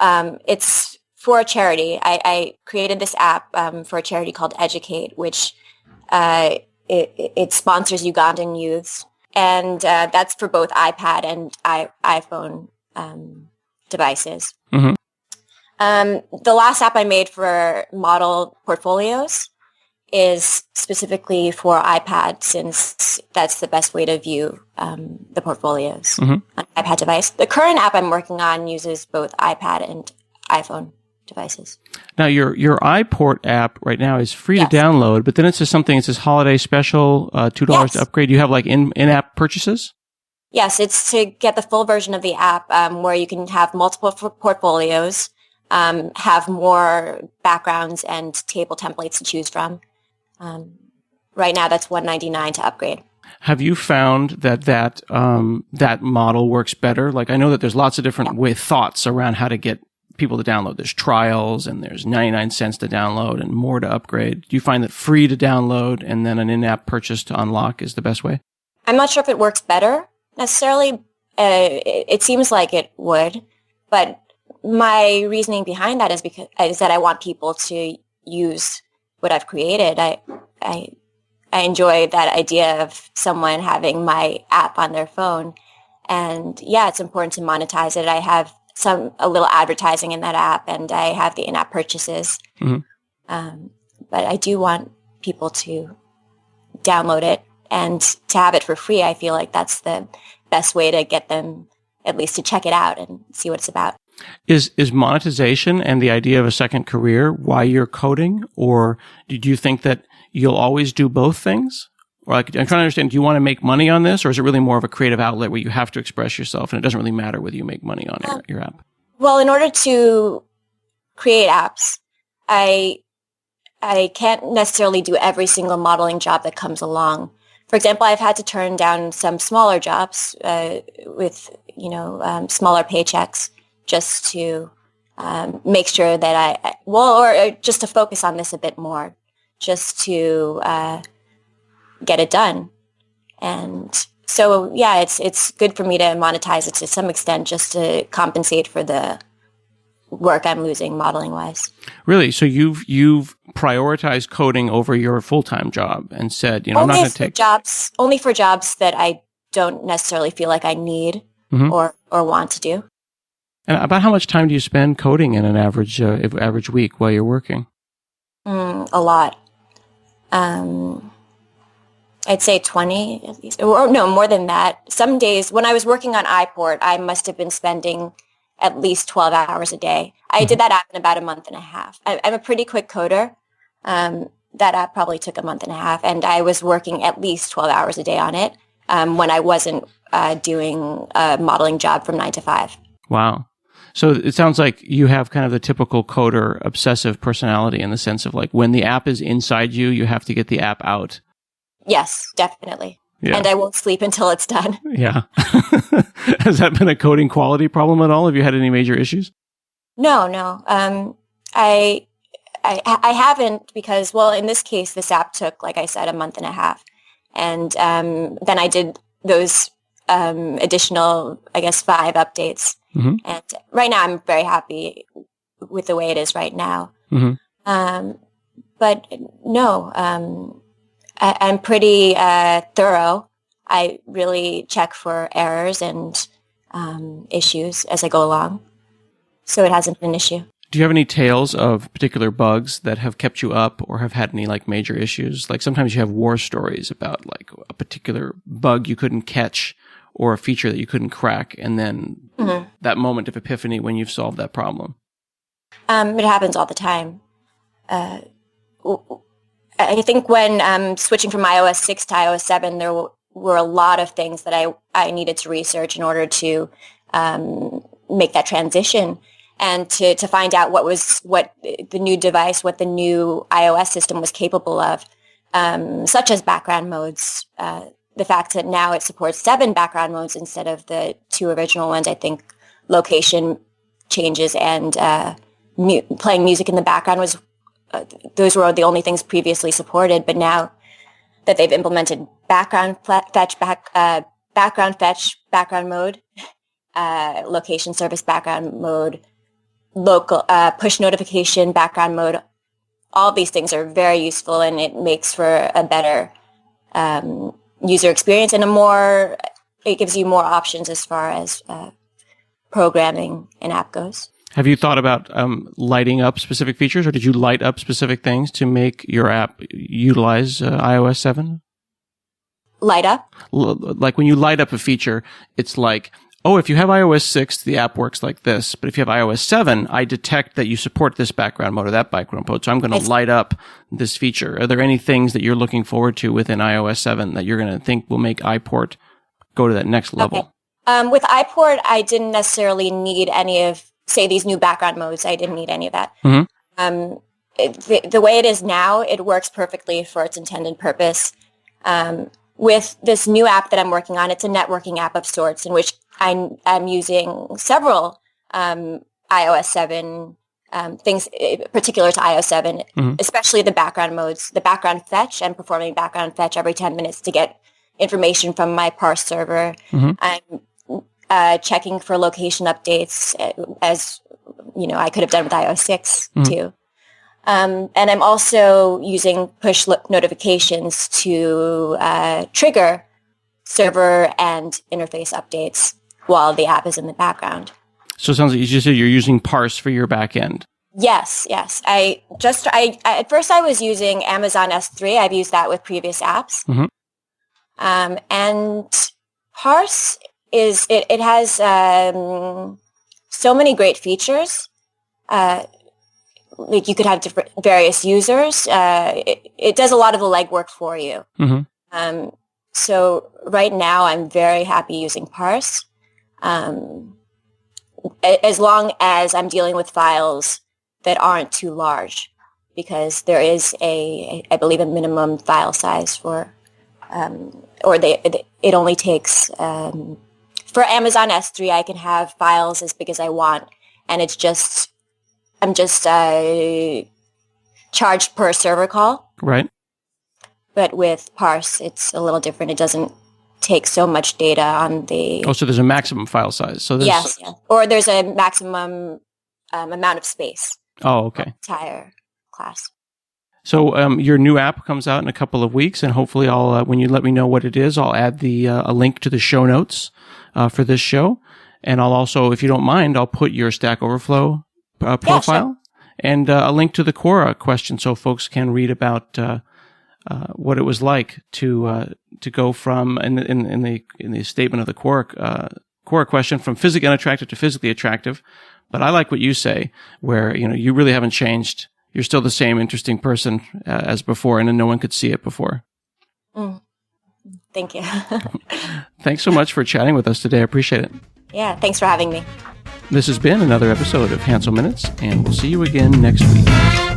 It's for a charity. I created this app for a charity called Educate, which it sponsors Ugandan youths, and that's for both iPad and iPhone devices. Mm-hmm. The last app I made for model portfolios is specifically for iPad, since that's the best way to view the portfolios on an iPad device. The current app I'm working on uses both iPad and iPhone devices. Now, your iPort app right now is free to download, but then it says something. It says holiday special, $2 to upgrade. You have like in-app purchases? Yes, it's to get the full version of the app where you can have multiple portfolios, have more backgrounds and table templates to choose from. Right now, that's $199 to upgrade. Have you found that model works better? Like, I know that there's lots of different thoughts around how to get people to download. There's trials and there's 99 cents to download and more to upgrade. Do you find that free to download and then an in-app purchase to unlock is the best way? I'm not sure if it works better necessarily. It seems like it would, but my reasoning behind that is that I want people to use what I've created. I enjoy that idea of someone having my app on their phone, and it's important to monetize it. I have a little advertising in that app, and I have the in-app purchases. Mm-hmm. But I do want people to download it and to have it for free. I feel like that's the best way to get them at least to check it out and see what it's about. Is monetization and the idea of a second career why you're coding, or do you think that you'll always do both things? Or like, I'm trying to understand, do you want to make money on this, or is it really more of a creative outlet where you have to express yourself and it doesn't really matter whether you make money on your app? Well, in order to create apps, I can't necessarily do every single modeling job that comes along. For example, I've had to turn down some smaller jobs with smaller paychecks just to make sure that or just to focus on this a bit more, just to get it done. And so, it's good for me to monetize it to some extent just to compensate for the work I'm losing modeling wise. Really? So you've prioritized coding over your full-time job and said, I'm not going to take only for jobs that I don't necessarily feel like I need or want to do. And about how much time do you spend coding in an average week while you're working? A lot. I'd say 20 at least. Or no, more than that. Some days when I was working on iPort, I must have been spending at least 12 hours a day. I did that app in about a month and a half. I'm a pretty quick coder. That app probably took a month and a half, and I was working at least 12 hours a day on it when I wasn't doing a modeling job from 9 to 5. Wow. So it sounds like you have kind of the typical coder obsessive personality in the sense of like when the app is inside you, you have to get the app out. Yes, definitely. Yeah. And I won't sleep until it's done. Yeah. Has that been a coding quality problem at all? Have you had any major issues? No. I haven't because, well, in this case, this app took, like I said, a month and a half. And then I did those additional, 5 updates. Mm-hmm. And right now I'm very happy with the way it is right now. Mm-hmm. But no, I'm pretty thorough. I really check for errors and issues as I go along. So it hasn't been an issue. Do you have any tales of particular bugs that have kept you up or have had any like major issues? Like sometimes you have war stories about like a particular bug you couldn't catch or a feature that you couldn't crack, and then that moment of epiphany when you've solved that problem. It happens all the time. I think when switching from iOS 6 to iOS 7, there were a lot of things that I needed to research in order to make that transition and to find out what the new device, what the new iOS system was capable of, such as background modes. The fact that now it supports 7 background modes instead of the 2 original ones. I think location changes and playing music in the background was those were the only things previously supported. But now that they've implemented background fetch, background mode, location service background mode, local push notification, background mode. All these things are very useful, and it makes for a better user experience and it gives you more options as far as programming an app goes. Have you thought about lighting up specific features, or did you light up specific things to make your app utilize iOS 7? Light up? Like when you light up a feature, it's like, oh, if you have iOS 6, the app works like this. But if you have iOS 7, I detect that you support this background mode or that background mode. So I'm going to light up this feature. Are there any things that you're looking forward to within iOS 7 that you're going to think will make iPort go to that next level? Okay. With iPort, I didn't necessarily need any of, say, these new background modes. I didn't need any of that. Mm-hmm. The way it is now, it works perfectly for its intended purpose. With this new app that I'm working on, it's a networking app of sorts in which I'm using several iOS 7 things particular to iOS 7, mm-hmm. especially the background modes, the background fetch. I'm performing background fetch every 10 minutes to get information from my parse server. Mm-hmm. I'm checking for location updates, as you know, I could have done with iOS 6 mm-hmm. too. And I'm also using push notifications to trigger server and interface updates while the app is in the background. So it sounds like you just said you're using Parse for your backend. Yes. I at first I was using Amazon S3. I've used that with previous apps. Mm-hmm. And Parse it has so many great features. Like you could have various users. It does a lot of the legwork for you. Mm-hmm. So right now I'm very happy using Parse. As long as I'm dealing with files that aren't too large, because there is I believe a minimum file size for, it only takes, for Amazon S3, I can have files as big as I want, and I'm just charged per server call. Right. But with Parse, it's a little different. It doesn't take so much data on the... Oh, so there's a maximum file size. So yes. Or there's a maximum amount of space. Oh, okay. Entire class. So your new app comes out in a couple of weeks, and hopefully I'll, when you let me know what it is, I'll add a link to the show notes for this show. And I'll also, if you don't mind, I'll put your Stack Overflow profile, sure. And a link to the Quora question so folks can read about what it was like to go from in the statement of the Quora question from physically unattractive to physically attractive. But I like what you say, where you really haven't changed. You're still the same interesting person as before, and no one could see it before. Thank you. Thanks so much for chatting with us today. I appreciate it. Yeah, thanks for having me. This has been another episode of Hansel Minutes, and we'll see you again next week.